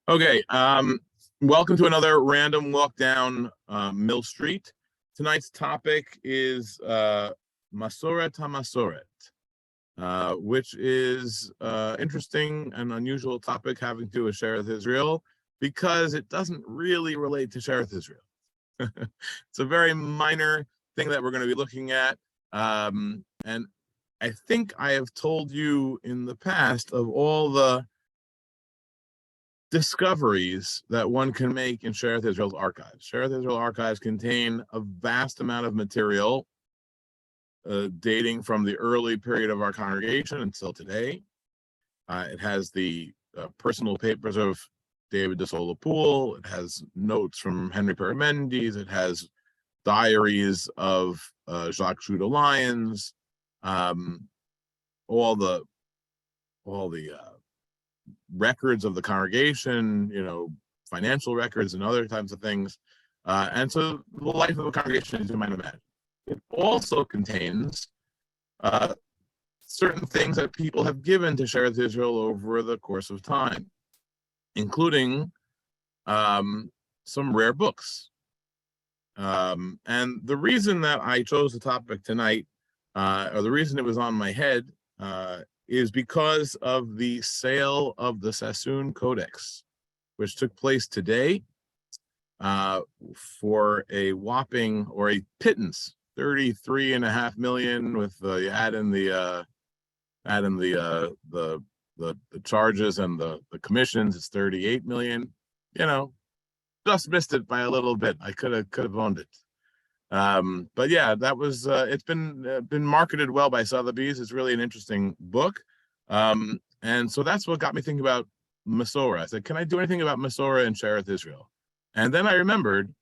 Okay, welcome to another random walk down Mill Street. Tonight's topic is Massoreth ha-Massoreth, which is interesting and unusual topic having to do with Shearith Israel because it doesn't really relate to Shearith Israel. It's a very minor thing that we're going to be looking at, and I think I have told you in the past of all the discoveries that one can make in Shearith Israel's archives. Shearith Israel archives contain a vast amount of material dating from the early period of our congregation until today. It has the personal papers of David de Sola Poole. It has notes from Henry Perimendes. It has diaries of Jacques Judah Lyons. All the records of the congregation, financial records and other types of things. And so the life of a congregation, as you might imagine. It also contains certain things that people have given to Shearith Israel over the course of time, including some rare books. And the reason that I chose the topic tonight, or the reason it was on my head, is because of the sale of the Sassoon Codex, which took place today for a whopping, or a pittance, 33.5 million, with you add in the charges and the commissions. It's 38 million. Just missed it by a little bit. I could have owned it. But yeah, that was it's been marketed well by Sotheby's. It's really an interesting book, and so that's what got me thinking about Massoreth. I said, can I do anything about Massoreth and Shearith Israel? And then I remembered,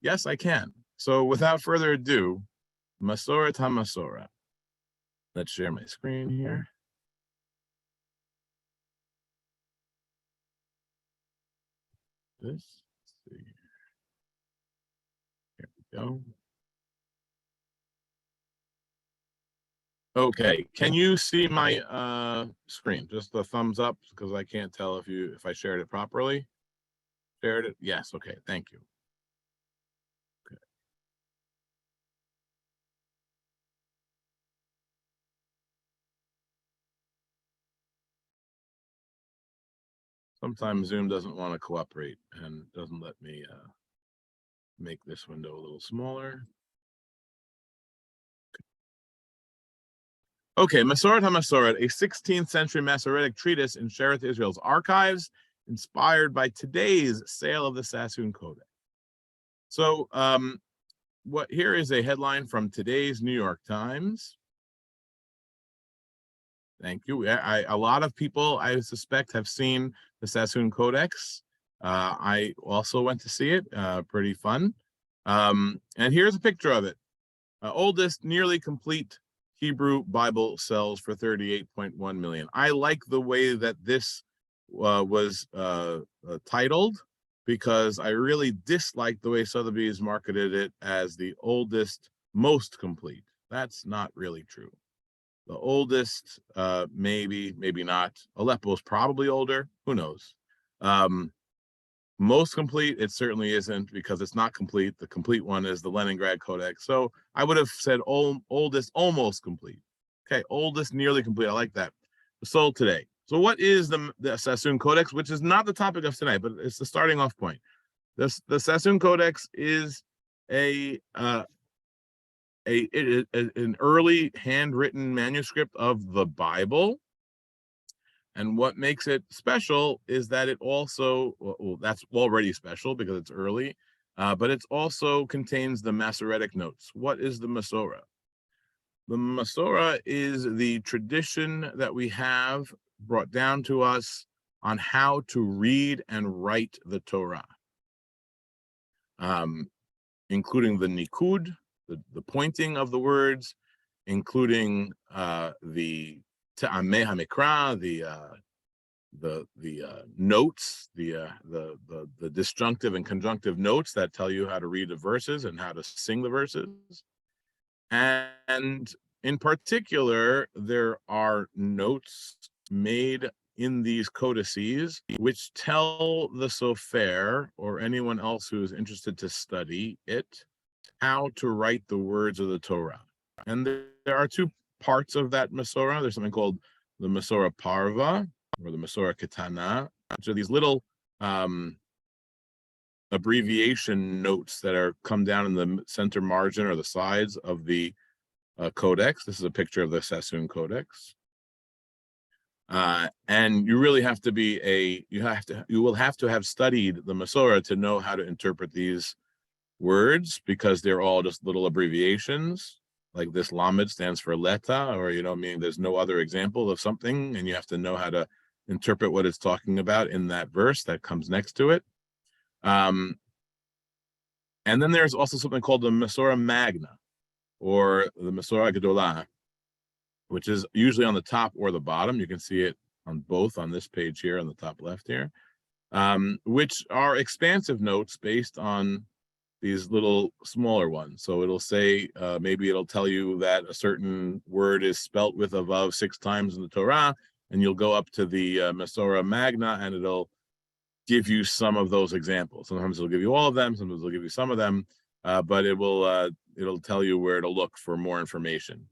yes, I can. So without further ado, Massoreth ha-Massoreth. Let's share my screen here. Let's see. Here we go. Okay, can you see my screen? Just the thumbs up, because I can't tell if I shared it properly. Shared it? Yes, okay, thank you. Okay. Sometimes Zoom doesn't want to cooperate and doesn't let me make this window a little smaller. Okay, Massoreth ha-Massoreth, a 16th century Masoretic treatise in Shearith Israel's archives, inspired by today's sale of the Sassoon Codex. So here is a headline from today's New York Times. Thank you. A lot of people, I suspect, have seen the Sassoon Codex. I also went to see it. Pretty fun. And here's a picture of it. Oldest nearly complete Hebrew Bible sells for 38.1 million. I like the way that this was titled, because I really dislike the way Sotheby's marketed it as the oldest, most complete. That's not really true. The oldest, maybe not. Aleppo is probably older. Who knows? Most complete, it certainly isn't, because it's not complete. The complete one is the Leningrad Codex. So I would have said oldest, almost complete. Okay, oldest, nearly complete. I like that. Sold today. So what is the Sassoon Codex, which is not the topic of tonight, but it's the starting off point. The Sassoon Codex is an early handwritten manuscript of the Bible. And what makes it special is that it also, well, that's already special because it's early, but it also contains the Masoretic notes. What is the Massoreth? The Massoreth is the tradition that we have brought down to us on how to read and write the Torah, including the nikud, the pointing of the words, including the Te'ameh HaMikra, the notes, the disjunctive and conjunctive notes that tell you how to read the verses and how to sing the verses. And in particular, there are notes made in these codices, which tell the sofer or anyone else who is interested to study it how to write the words of the Torah. And there are two parts of that Masorah. There's something called the Masorah Parva or the Masorah Ketana, which are these little abbreviation notes that are come down in the center margin or the sides of the codex. This is a picture of the Sassoon Codex. And you really have to be you will have to have studied the Masorah to know how to interpret these words, because they're all just little abbreviations. Like this Lamed stands for Leta, or meaning there's no other example of something, and you have to know how to interpret what it's talking about in that verse that comes next to it. And then there's also something called the Masorah Magna, or the Masorah Gedolah, which is usually on the top or the bottom. You can see it on both on this page here on the top left here, which are expansive notes based on these little smaller ones. So it'll say, maybe it'll tell you that a certain word is spelt with a vav 6 times in the Torah, and you'll go up to the Masorah Magna, and it'll give you some of those examples. Sometimes it'll give you all of them, sometimes it'll give you some of them, but it'll tell you where to look for more information,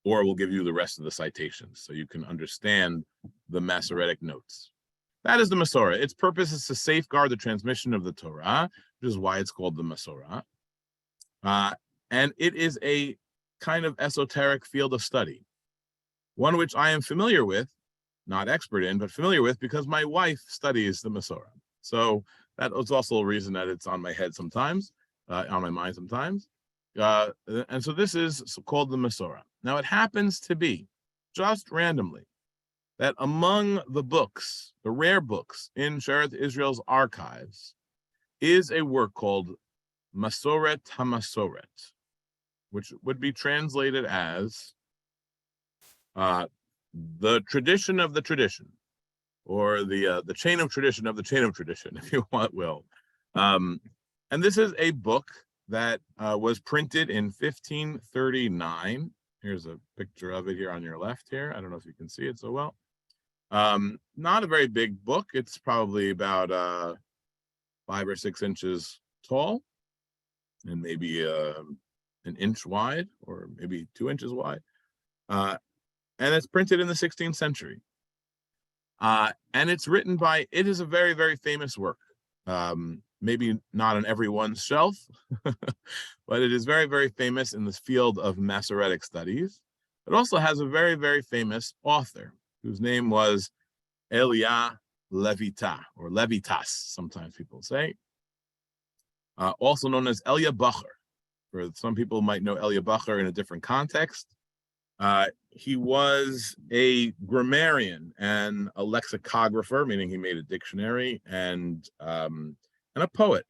or it will give you the rest of the citations so you can understand the Masoretic notes. That is the Masorah. Its purpose is to safeguard the transmission of the Torah, which is why it's called the Masorah. And it is a kind of esoteric field of study, one which I am familiar with, not expert in, but familiar with, because my wife studies the Masorah. So that was also a reason that it's on my head sometimes, on my mind sometimes. And so this is called the Masorah. Now it happens to be, just randomly, that among the books, the rare books in Shearith Israel's archives, is a work called Massoreth ha-Massoreth, which would be translated as the tradition of the tradition, or the chain of tradition of the chain of tradition, if you will. And this is a book that was printed in 1539. Here's a picture of it here on your left here. I don't know if you can see it so well. Not a very big book. It's probably about 5 or 6 inches tall, and maybe an inch wide, or maybe 2 inches wide. And it's printed in the 16th century. And it's written by, it is a very, very famous work. Maybe not on everyone's shelf, but it is very, very famous in the field of Masoretic studies. It also has a very, very famous author whose name was Elia Levita, or Levitas, sometimes people say, also known as Elia Bacher. For some people might know Elia Bacher in a different context. He was a grammarian and a lexicographer, meaning he made a dictionary, and a poet.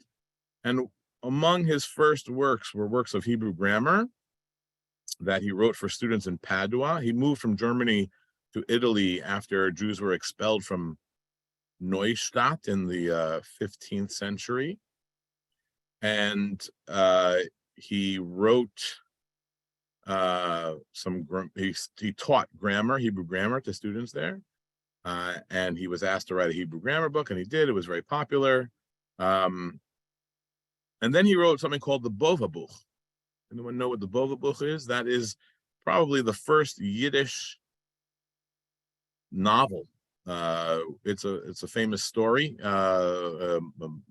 And among his first works were works of Hebrew grammar that he wrote for students in Padua. He moved from Germany to Italy after Jews were expelled from Neustadt in the 15th century. And he wrote he taught grammar, Hebrew grammar, to students there. And he was asked to write a Hebrew grammar book, and he did. It was very popular. And then he wrote something called the Bova Buch. Anyone know what the Bova Buch is? That is probably the first Yiddish novel. It's a famous story.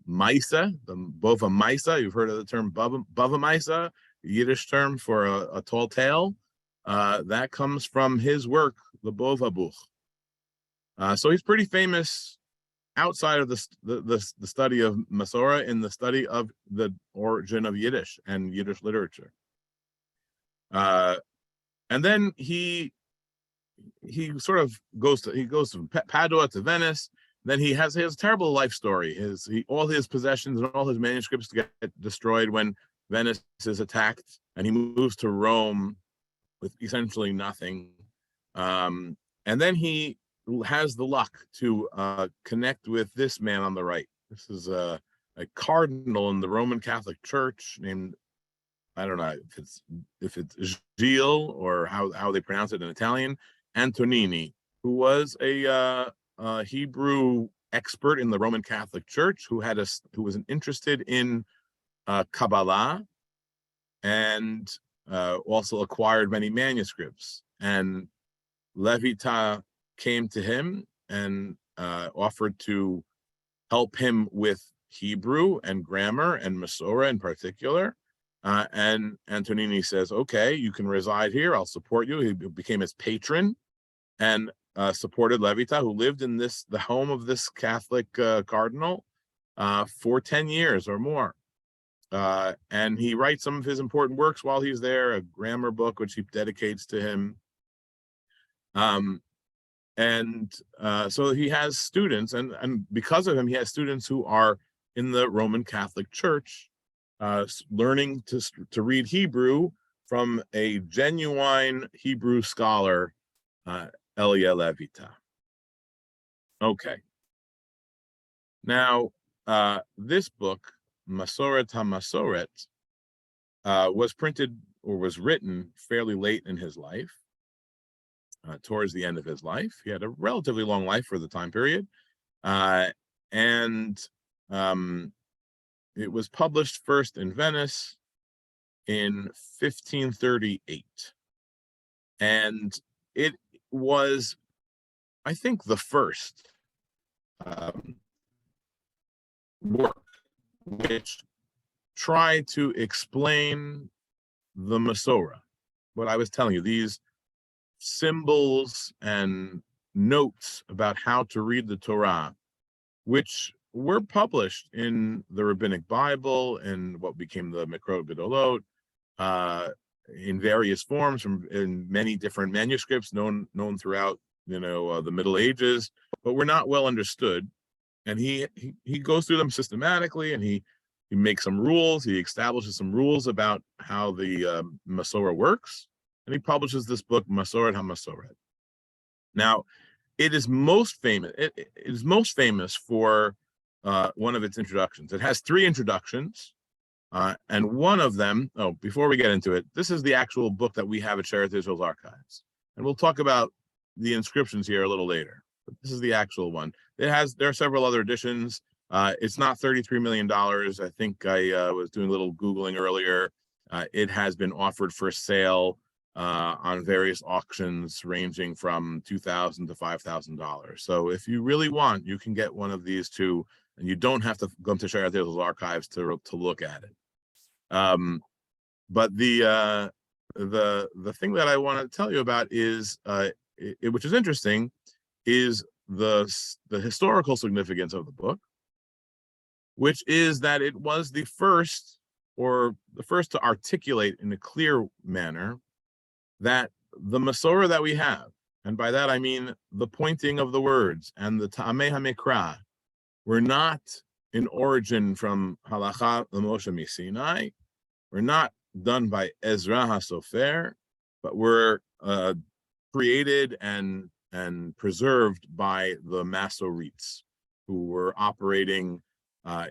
Maisa, the Bova Maisa. You've heard of the term Bava Maisa, Yiddish term for a tall tale. That comes from his work, the Bova Buch. So he's pretty famous outside of the study of Masorah, in the study of the origin of Yiddish and Yiddish literature. And then he sort of goes from Padua to Venice. Then he has a terrible life story. All his possessions and all his manuscripts get destroyed when Venice is attacked, and he moves to Rome with essentially nothing. And then he has the luck to connect with this man on the right. This is a cardinal in the Roman Catholic Church named, I don't know if it's Gilles or how they pronounce it in Italian, Antonini. who was a Hebrew expert in the Roman Catholic Church, who was interested in Kabbalah, and also acquired many manuscripts. And Levita came to him and offered to help him with Hebrew and grammar and Massoreth in particular. And Antonini says, okay, you can reside here. I'll support you. He became his patron and supported Levita, who lived in the home of this Catholic cardinal for 10 years or more. And he writes some of his important works while he's there, a grammar book, which he dedicates to him. So he has students, and because of him, he has students who are in the Roman Catholic Church, learning to read Hebrew from a genuine Hebrew scholar, Elia Levita. Okay. Now, this book, Massoreth ha-Massoreth, was printed or was written fairly late in his life, towards the end of his life. He had a relatively long life for the time period. It was published first in Venice in 1538. And it was, I think, the first work which tried to explain the Massoreth. What I was telling you, these symbols and notes about how to read the Torah, which were published in the Rabbinic Bible and what became the Mikrot Gedolot, in various forms, in many different manuscripts known throughout the Middle Ages, but were not well understood. And he goes through them systematically, and he makes some rules. He establishes some rules about how the Massoreth works, and he publishes this book, Massoreth ha-Massoreth. Now, it is most famous. It is most famous for one of its introductions. It has 3 introductions, and one of them. Oh, before we get into it, this is the actual book that we have at Shearith Israel's archives, and we'll talk about the inscriptions here a little later. But this is the actual one. There are several other editions. It's not $33 million. I think I was doing a little Googling earlier. It has been offered for sale on various auctions ranging from $2,000 to $5,000. So if you really want, you can get one of these too, and you don't have to go to Shearith Israel's archives to look at it. But the thing that I want to tell you about is, which is interesting, is the historical significance of the book, which is that it was the first to articulate in a clear manner that the Massoreth that we have, and by that I mean the pointing of the words and the Ta'amei HaMikra, were not in origin from Halacha L'Moshe Misinai, were not done by Ezra HaSofer, but were created and preserved by the Masoretes, who were operating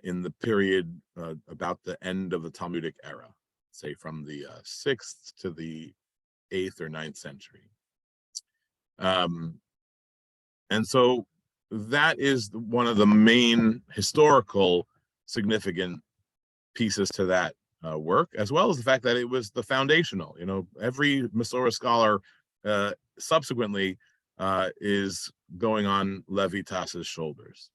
in the period about the end of the Talmudic era, say from the 6th to the 8th or 9th century. And so that is one of the main historical significant pieces to that work, as well as the fact that it was the foundational. Every Massoreth scholar subsequently is going on Levitas's shoulders.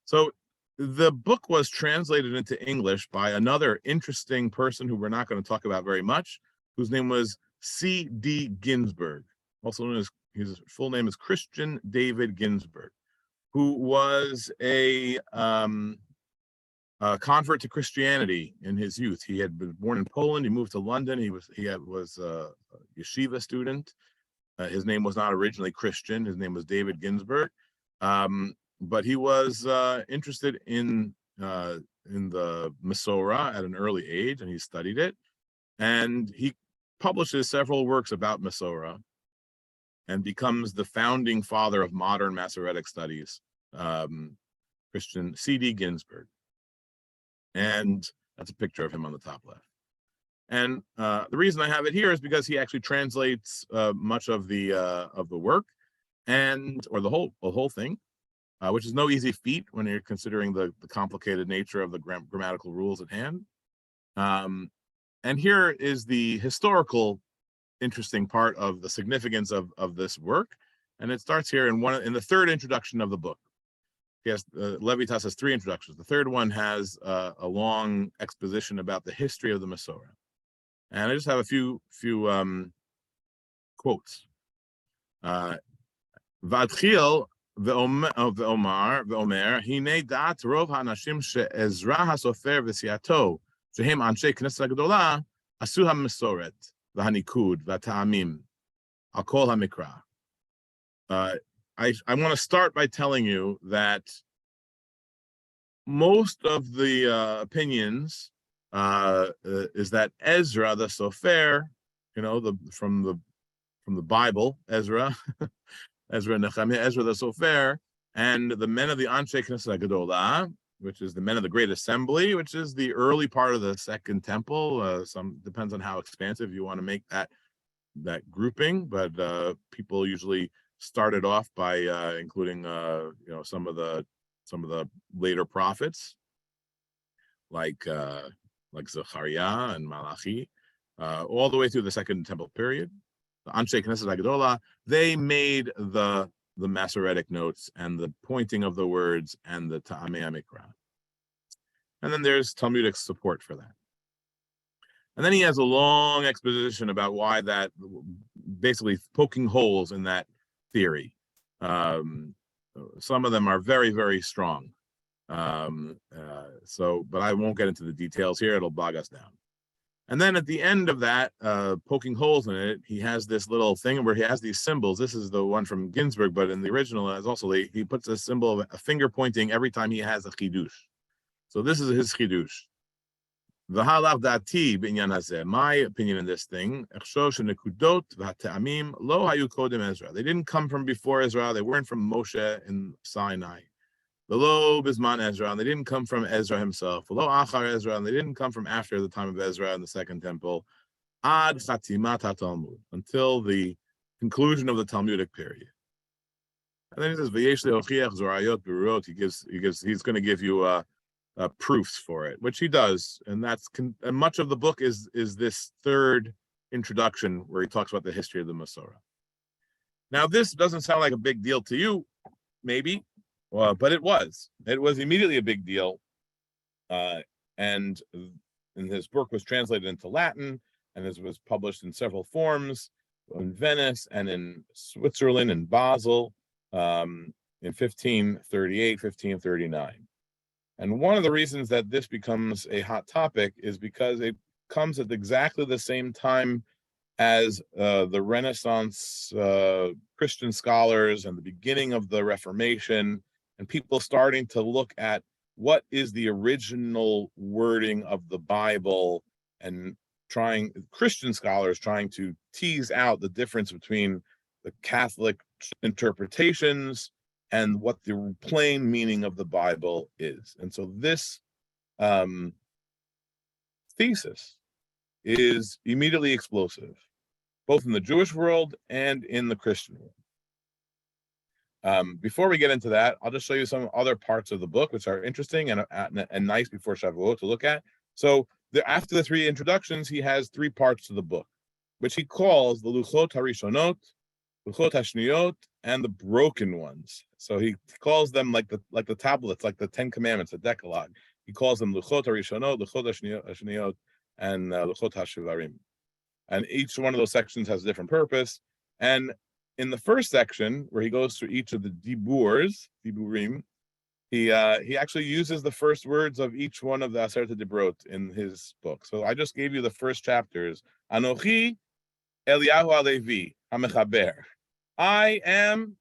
So the book was translated into English by another interesting person who we're not going to talk about very much, whose name was C.D. Ginsburg, also known as, his full name is Christian David Ginsburg, who was a convert to Christianity in his youth. He had been born in Poland. He moved to London. He was a yeshiva student. His name was not originally Christian. His name was David Ginsburg, but he was interested in the Massoreth at an early age, and he studied it. And he publishes several works about Massoreth and becomes the founding father of modern Masoretic studies, Christian C.D. Ginsburg. And that's a picture of him on the top left. And the reason I have it here is because he actually translates much of the work, or the whole thing, which is no easy feat when you're considering the complicated nature of the grammatical rules at hand. And here is the historical interesting part of the significance of this work, and it starts here in the third introduction of the book. Yes, Levitas has three introductions. The third one has a long exposition about the history of the Masorah, and I just have a few quotes. V'atchil ve'omer hine dat rov ha'anashim she'Ezra haSofer v'siato shehem anshe Knesset HaGedolah asu ha'Masoret v'hanikud v'ta'amim al kol ha'mikra. I want to start by telling you that most of the opinions is that Ezra the Sofer, from the Bible, Ezra, Nehemiah, Ezra the Sofer, and the men of the Anshe Knesset HaGedolah, which is the men of the Great Assembly, which is the early part of the Second Temple. Some depends on how expansive you want to make that grouping, but people usually started off by including some of the later prophets like Zechariah and Malachi, all the way through the Second Temple period. The Anshe Knesset HaGedolah, they made the Masoretic notes and the pointing of the words and the Ta'amei HaMikra. And then there's Talmudic support for that. And then he has a long exposition about why that, basically poking holes in that theory. Some of them are very, very strong. But I won't get into the details here. It'll bog us down. And then at the end of that, poking holes in it, he has this little thing where he has these symbols. This is the one from Ginsburg, but in the original, as also he puts a symbol of a finger pointing every time he has a chidush. So this is his chidush. V'halav dati b'inyan hazeh. My opinion in this thing, nekudot v'hata'amim lo hayu kodem Ezra. They didn't come from before Ezra. They weren't from Moshe in Sinai. Lo bisman Ezra, and they didn't come from Ezra himself. Lo achar Ezra, and they didn't come from after the time of Ezra in the Second Temple. Ad chatimat haTalmud, until the conclusion of the Talmudic period. And then he says, "V'yesh le'ochiach zorayot berurot." He's going to give you proofs for it, which he does, and and much of the book is this third introduction where he talks about the history of the Masorah. Now, this doesn't sound like a big deal to you, maybe. Well, but it was immediately a big deal, and his book was translated into Latin, and it was published in several forms in Venice and in Switzerland and Basel in 1538, 1539. And one of the reasons that this becomes a hot topic is because it comes at exactly the same time as the Renaissance Christian scholars and the beginning of the Reformation, and people starting to look at what is the original wording of the Bible, and Christian scholars trying to tease out the difference between the Catholic interpretations and what the plain meaning of the Bible is. And so this thesis is immediately explosive, both in the Jewish world and in the Christian world. Before we get into that, I'll just show you some other parts of the book which are interesting and nice before Shavuot to look at. So after the three introductions, he has three parts to the book, which he calls the Luchot HaRishonot, Luchot HaShniyot, and the broken ones. So he calls them like the tablets, like the Ten Commandments, the Decalogue. He calls them Luchot HaRishonot, Luchot HaShniyot, and Luchot HaShivarim. And each one of those sections has a different purpose. And in the first section, where he goes through each of the diburim, he actually uses the first words of each one of the Aseret HaDibrot in his book. So I just gave you the first chapters. Anochi Eliyahu HaLevi HaMechaber. I am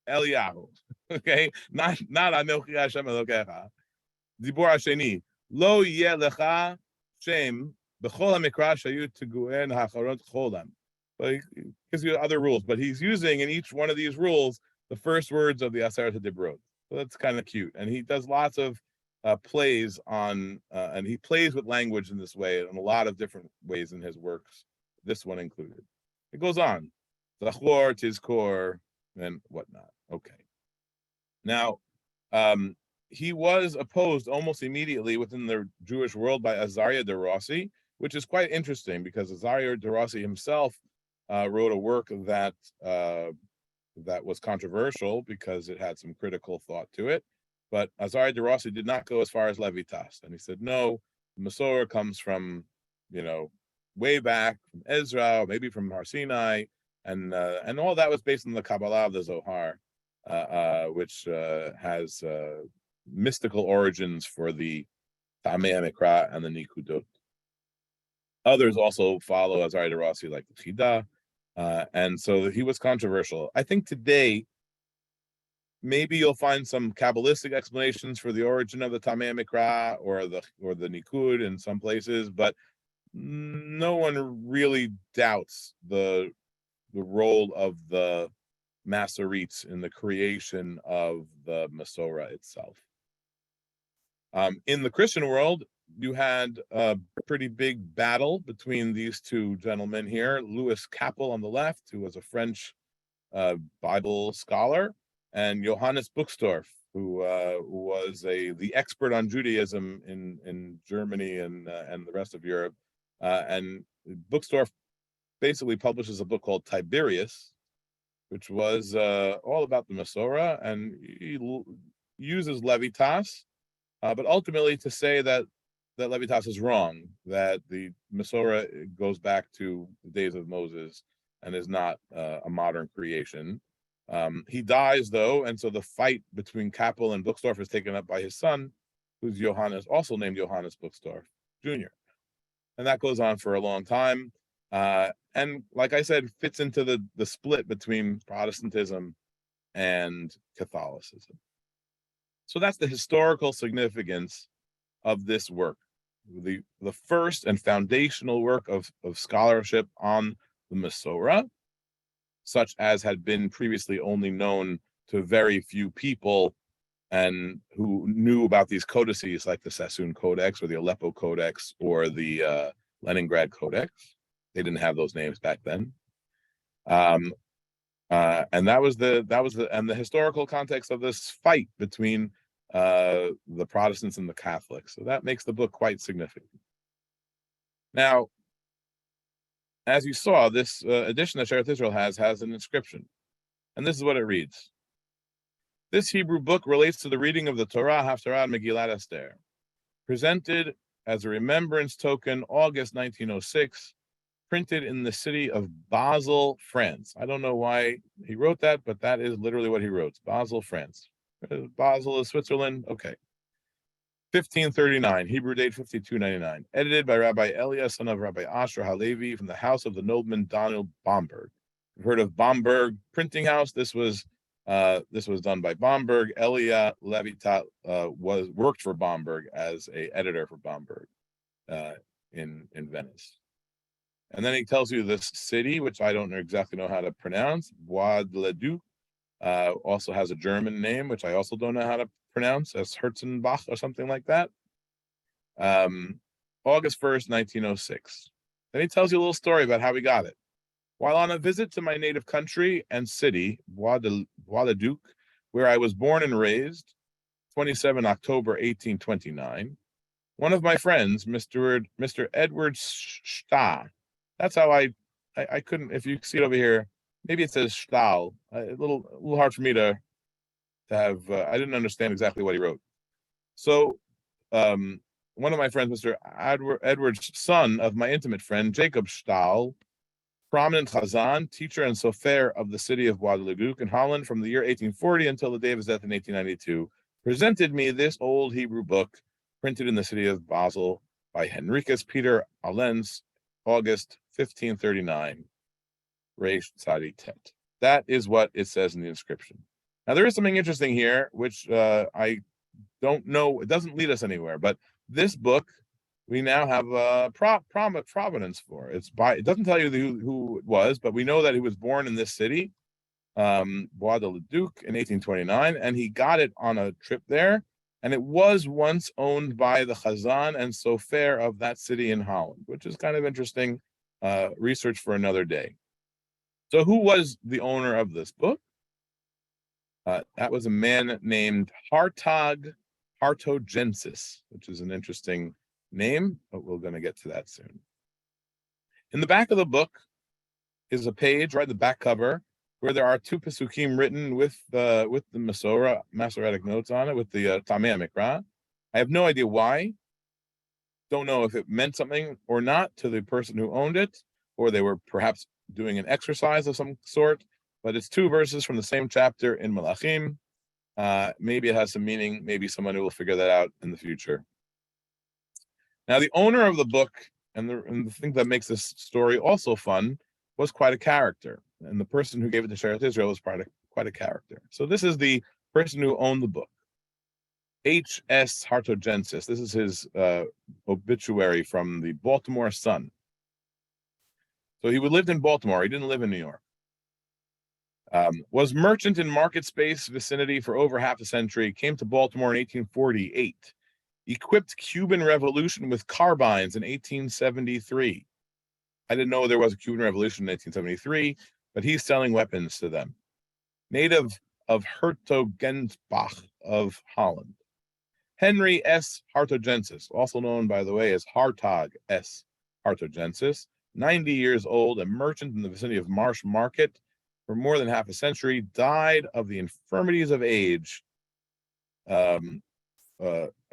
Eliyahu. Okay, not Anochi Hashem Elokecha. Dibur Hasheni Lo Yeh Lecha Shem B'chol HaMikra Shayu Teguen HaCharot Cholam. But he gives you other rules, but he's using in each one of these rules the first words of the Aseret HaDibrot. So that's kind of cute. And he does lots of plays on, and he plays with language in this way in a lot of different ways in his works, this one included. It goes on. Zachor, Tizkor, and whatnot. Okay. Now, he was opposed almost immediately within the Jewish world by Azariah de Rossi, which is quite interesting because Azariah de Rossi himself wrote a work that was controversial because it had some critical thought to it. But Azariah de Rossi did not go as far as Levitas, and he said, no, the Masorah comes from, way back from Ezra, or maybe from Har Sinai, and all that was based on the Kabbalah of the Zohar, which has mystical origins for the Tamei HaMikra and the Nikudot. Others also follow Azariah de Rossi, like the Chida, and so he was controversial. I think today, maybe you'll find some Kabbalistic explanations for the origin of the Tamei HaMikra or the Nikud in some places, but no one really doubts the role of the Masoretes in the creation of the Masorah itself. In the Christian world, you had a pretty big battle between these two gentlemen here. Louis Capel on the left, who was a French Bible scholar, and Johannes Buxtorf, who was the expert on Judaism in Germany and the rest of Europe. And Buxtorf basically publishes a book called Tiberius, which was all about the Masorah, and he uses Levitas, but ultimately to say that Levitas is wrong, that the Masorah goes back to the days of Moses and is not a modern creation. He dies, though, and so the fight between Capel and Buxtorf is taken up by his son, who's also named Johannes Buxtorf Jr. And that goes on for a long time. And like I said, fits into the split between Protestantism and Catholicism. So that's the historical significance of this work, the first and foundational work of scholarship on the Masorah, such as had been previously only known to very few people and who knew about these codices like the Sassoon Codex or the Aleppo Codex or the Leningrad Codex. They didn't have those names back then. And that was the historical context of this fight between the Protestants and the Catholics. So that makes the book quite significant. Now, as you saw, this edition that Shearith Israel has an inscription, and this is what it reads. This Hebrew book relates to the reading of the Torah, Haftarah, and Megillat Esther, presented as a remembrance token, August 1906, printed in the city of Basel, France. I don't know why he wrote that, but that is literally what he wrote. Basel, France. Basel is Switzerland. Okay. 1539, Hebrew date 5299. Edited by Rabbi Elia, son of Rabbi Asher Halevi, from the house of the nobleman Daniel Bomberg. You've heard of Bomberg Printing House. This was done by Bomberg. Elia Levitat worked for Bomberg as an editor for Bomberg in Venice. And then he tells you this city, which I don't exactly know how to pronounce, Bois-de-le-Duc, also has a German name, which I also don't know how to pronounce, as Herzenbach or something like that. August 1st, 1906. Then he tells you a little story about how he got it. While on a visit to my native country and city, Bois-le-Duc, where I was born and raised, 27 October 1829, one of my friends, Mr. Edward Stahl, that's how I couldn't, if you see it over here, maybe it says Stahl, a little hard for me to have, I didn't understand exactly what he wrote. So one of my friends, Mr. Edward's son of my intimate friend, Jacob Stahl, prominent Chazan, teacher and sofer of the city of Bois-de-le-Duc in Holland from the year 1840 until the day of his death in 1892, presented me this old Hebrew book printed in the city of Basel by Henricus Peter Allens, August 1539, Reish Tzadi Tet. That is what it says in the inscription. Now, there is something interesting here, which I don't know, it doesn't lead us anywhere, but this book, we now have a provenance for. It doesn't tell you who it was, but we know that he was born in this city, Bois-de-le-Duc, in 1829, and he got it on a trip there, and it was once owned by the Chazan and Sofer of that city in Holland, which is kind of interesting research for another day. So who was the owner of this book? That was a man named Hartogensis, which is an interesting name, but we're going to get to that soon. In the back of the book is a page, right, the back cover, where there are 2 Pesukim written with the Masoretic notes on it, with the Tamei Mikra. I have no idea why. Don't know if it meant something or not to the person who owned it, or they were perhaps doing an exercise of some sort, but it's 2 verses from the same chapter in Malachim. Maybe it has some meaning. Maybe someone will figure that out in the future. Now, the owner of the book, and the thing that makes this story also fun, was quite a character. And the person who gave it to Shearith Israel was quite a character. So this is the person who owned the book. H.S. Hartogensis. This is his obituary from the Baltimore Sun. So he lived in Baltimore. He didn't live in New York. Was merchant in Market Space vicinity for over half a century. Came to Baltimore in 1848. Equipped Cuban Revolution with carbines in 1873. I didn't know there was a Cuban Revolution in 1873, but he's selling weapons to them. Native of Hertogenbosch of Holland. Henry S. Hartogensis, also known, by the way, as Hartog S. Hartogensis, 90 years old, a merchant in the vicinity of Marsh Market for more than half a century, died of the infirmities of age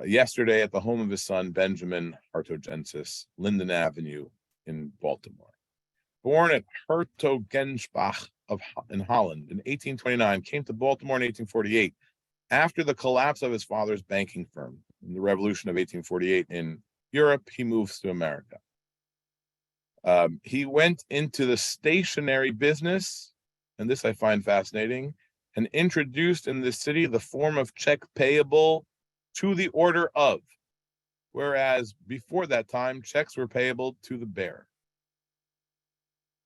yesterday at the home of his son, Benjamin Hartogensis, Linden Avenue in Baltimore. Born at Hertogenbosch in Holland in 1829, came to Baltimore in 1848 after the collapse of his father's banking firm. In the Revolution of 1848 in Europe, he moves to America. He went into the stationery business, and this I find fascinating, and introduced in this city the form of check payable to the order of, whereas before that time, checks were payable to the bearer.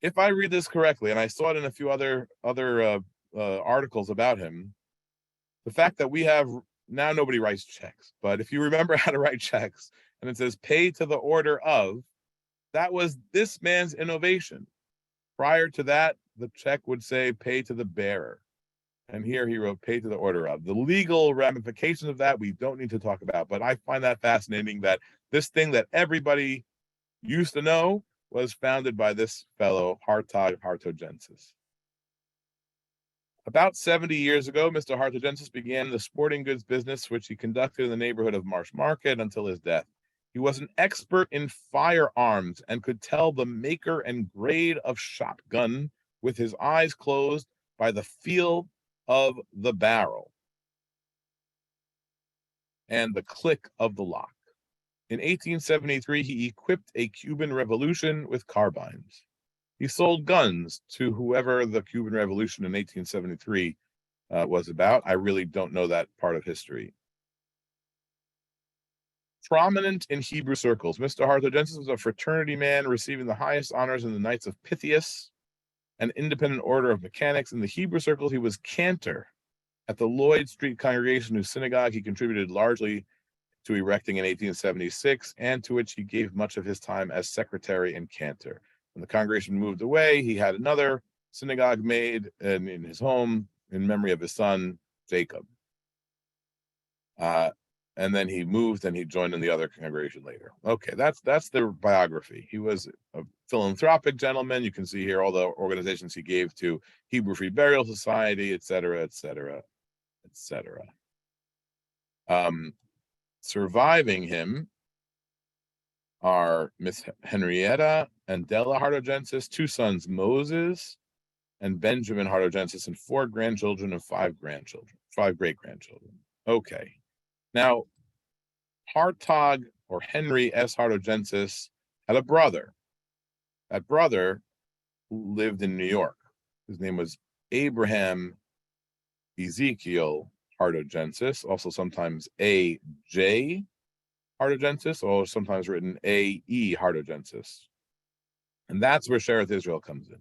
If I read this correctly, and I saw it in a few other articles about him, the fact that we have, now nobody writes checks, but if you remember how to write checks, and it says pay to the order of, that was this man's innovation. Prior to that, the check would say pay to the bearer. And here he wrote pay to the order of. The legal ramifications of that we don't need to talk about, but I find that fascinating that this thing that everybody used to know was founded by this fellow, Hartogensis. About 70 years ago, Mr. Hartogensis began the sporting goods business, which he conducted in the neighborhood of Marsh Market until his death. He was an expert in firearms and could tell the maker and grade of shotgun with his eyes closed by the feel of the barrel and the click of the lock. In 1873, he equipped a Cuban Revolution with carbines. He sold guns to whoever the Cuban Revolution in 1873 was about. I really don't know that part of history. Prominent in Hebrew circles, Mr. Hartogensis was a fraternity man receiving the highest honors in the Knights of Pythias, an independent order of mechanics. In the Hebrew circles, he was cantor at the Lloyd Street congregation, whose synagogue he contributed largely to erecting in 1876, and to which he gave much of his time as secretary and cantor. When the congregation moved away, he had another synagogue made in his home in memory of his son, Jacob. And then he moved and he joined in the other congregation later. Okay, that's the biography. He was a philanthropic gentleman. You can see here all the organizations he gave to Hebrew Free Burial Society, et cetera, et cetera, et cetera. Surviving him are Miss Henrietta and Della Hartogensis, 2 sons, Moses and Benjamin Hartogensis, and 4 grandchildren and 5 great-grandchildren. Okay. Now, Hartog, or Henry S. Hartogensis, had a brother. That brother lived in New York. His name was Abraham Ezekiel Hartogensis, also sometimes A.J. Hartogensis, or sometimes written A.E. Hartogensis. And that's where Shearith Israel comes in.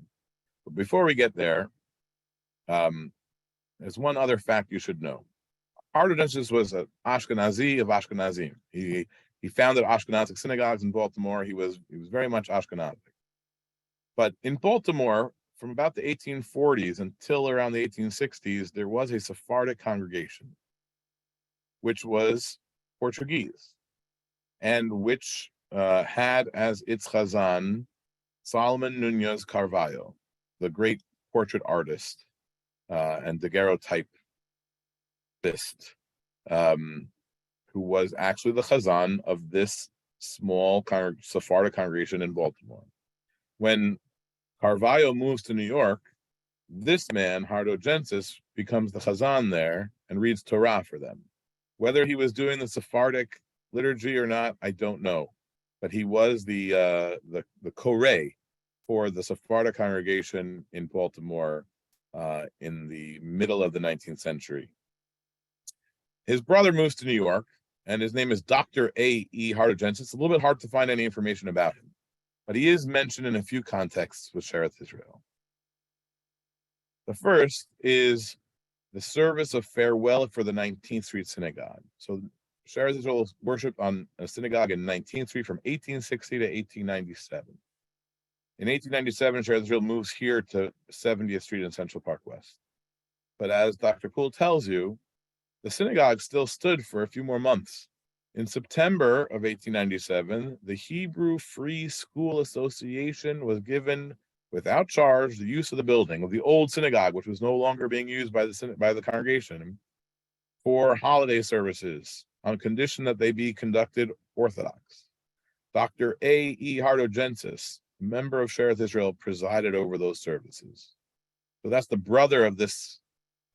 But before we get there, there's one other fact you should know. Hartogensis was an Ashkenazi of Ashkenazim. He founded Ashkenazic synagogues in Baltimore. He was very much Ashkenazic. But in Baltimore, from about the 1840s until around the 1860s, there was a Sephardic congregation, which was Portuguese, and which had as its chazan Solomon Nunez Carvalho, the great portrait artist and daguerreotypist, who was actually the chazan of this small Sephardic congregation in Baltimore. When Carvalho moves to New York, this man, Hardogensis, becomes the chazan there and reads Torah for them. Whether he was doing the Sephardic liturgy or not, I don't know, but he was the koreh for the Sephardic congregation in Baltimore in the middle of the 19th century. His brother moves to New York, and his name is Dr. A.E. Hardogensis. It's a little bit hard to find any information about him, but he is mentioned in a few contexts with Shearith Israel. The first is the service of farewell for the 19th Street Synagogue. So Shearith Israel was worshipped on a synagogue in 19th Street from 1860 to 1897. In 1897, Shearith Israel moves here to 70th Street in Central Park West. But as Dr. Poole tells you, the synagogue still stood for a few more months. In September of 1897, the Hebrew Free School Association was given, without charge, the use of the building of the old synagogue, which was no longer being used by the congregation, for holiday services on condition that they be conducted Orthodox. Dr. A.E. Hardogensis, member of Shearith Israel, presided over those services. So that's the brother of this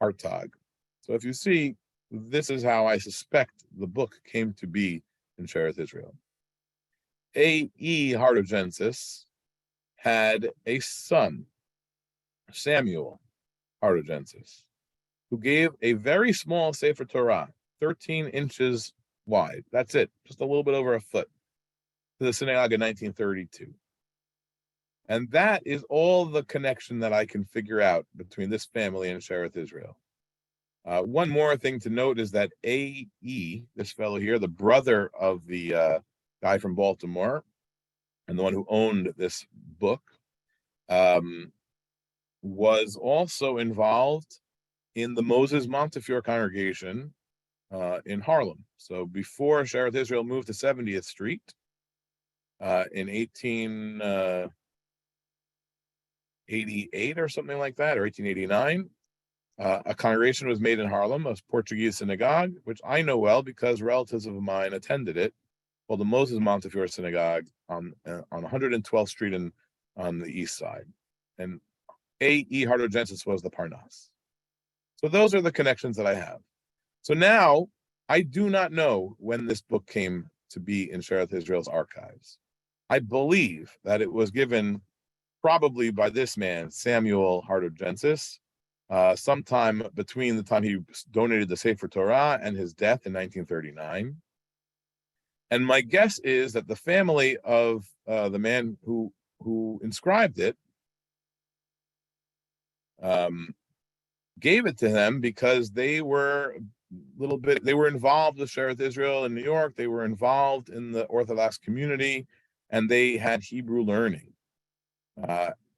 Hartog. So if you see, this is how I suspect the book came to be in Shearith Israel. A.E. Hardogensis had a son, Samuel Hardogensis, who gave a very small Sefer Torah, 13 inches wide. That's it, just a little bit over a foot, to the synagogue in 1932. And that is all the connection that I can figure out between this family and Shearith Israel. One more thing to note is that A.E., this fellow here, the brother of the guy from Baltimore, and the one who owned this book, was also involved in the Moses Montefiore congregation in Harlem. So before Shearith Israel moved to 70th Street in 1888 or something like that, or 1889, a congregation was made in Harlem, a Portuguese synagogue, which I know well because relatives of mine attended it, called the Moses Montefiore Synagogue on 112th Street on the east side. And A.E. Hardogensis was the Parnas. So those are the connections that I have. So now, I do not know when this book came to be in Shearith Israel's archives. I believe that it was given probably by this man, Samuel Hardogensis, sometime between the time he donated the Sefer Torah and his death in 1939. And my guess is that the family of the man who inscribed it gave it to them because they were involved with Shearith Israel in New York. They were involved in the Orthodox community, and they had Hebrew learning.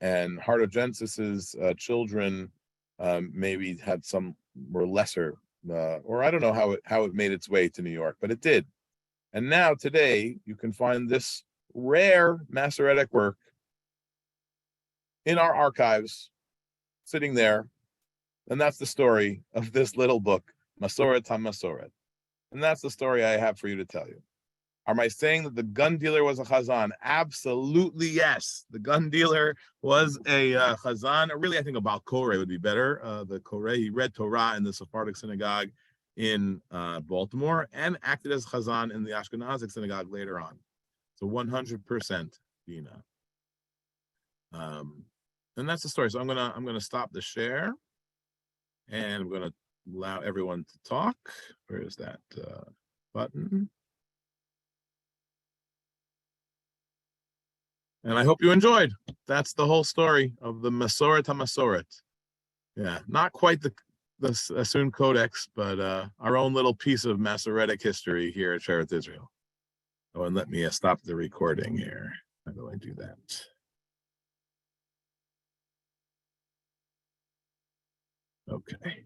And Hardogensis' children maybe had some were lesser, or I don't know how it made its way to New York, but it did. And now today you can find this rare Masoretic work in our archives, sitting there, and that's the story of this little book, Massoreth ha-Massoreth. And that's the story I have for you to tell you. Am I saying that the gun dealer was a chazan? Absolutely yes. The gun dealer was a chazan. Really, I think a Baal Koreh would be better. The Koreh, he read Torah in the Sephardic synagogue in Baltimore and acted as chazan in the Ashkenazic synagogue later on. So 100% Dina. And that's the story. So I'm gonna stop the share, and I'm gonna allow everyone to talk. Where is that button? And I hope you enjoyed. That's the whole story of the Massoreth ha-Massoreth. Yeah, not quite the Sassoon Codex, but our own little piece of Masoretic history here at Shearith Israel. Oh, and let me stop the recording here. How do I do that? Okay.